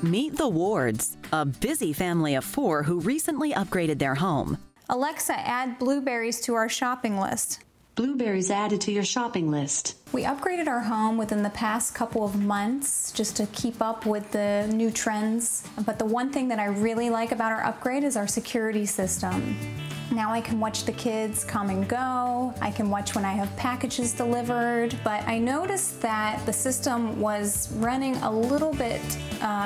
Meet the Wards, a busy family of 4 who recently upgraded their home. Alexa, add blueberries to our shopping list. Blueberries added to your shopping list. We upgraded our home within the past couple of months just to keep up with the new trends. But the one thing that I really like about our upgrade is our security system. Now I can watch the kids come and go. I can watch when I have packages delivered. But I noticed that the system was running a little bit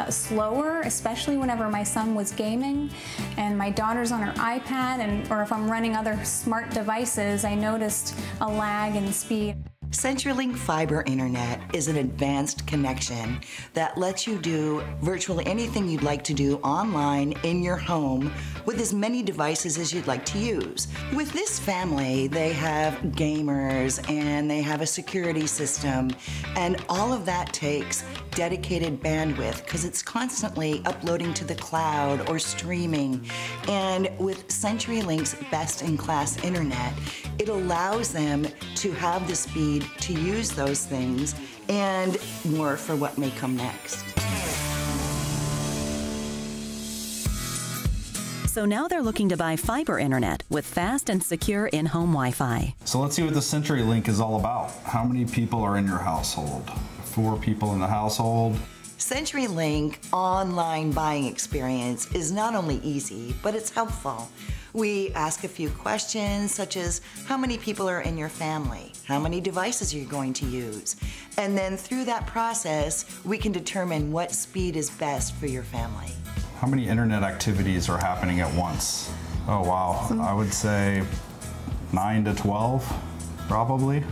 slower, especially whenever my son was gaming and my daughter's on her iPad, or if I'm running other smart devices, I noticed a lag in speed. CenturyLink Fiber Internet is an advanced connection that lets you do virtually anything you'd like to do online in your home with as many devices as you'd like to use. With this family, they have gamers and they have a security system, and all of that takes dedicated bandwidth because it's constantly uploading to the cloud or streaming. And with CenturyLink's best-in-class internet, it allows them to have the speed to use those things and more for what may come next. So now they're looking to buy fiber internet with fast and secure in-home Wi-Fi. So let's see what the CenturyLink is all about. How many people are in your household? 4 people in the household. CenturyLink online buying experience is not only easy, but it's helpful. We ask a few questions such as how many people are in your family, how many devices you're going to use, and then through that process we can determine what speed is best for your family. How many internet activities are happening at once? Oh wow, I would say 9 to 12 probably.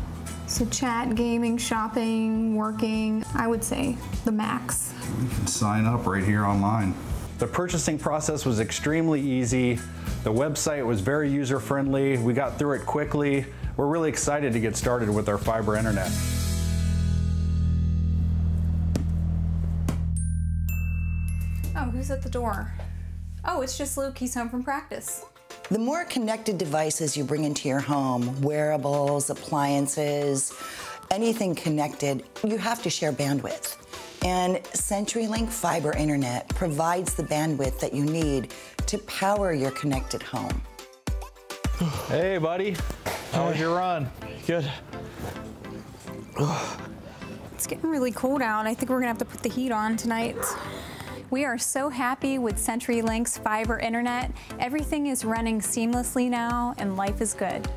So chat, gaming, shopping, working, I would say the max. You can sign up right here online. The purchasing process was extremely easy. The website was very user-friendly. We got through it quickly. We're really excited to get started with our fiber internet. Oh, who's at the door? Oh, it's just Luke. He's home from practice. The more connected devices you bring into your home, wearables, appliances, anything connected, you have to share bandwidth. And CenturyLink Fiber Internet provides the bandwidth that you need to power your connected home. Hey, buddy. How was your run? Good. It's getting really cold out. I think we're gonna have to put the heat on tonight. We are so happy with CenturyLink's fiber internet. Everything is running seamlessly now and life is good.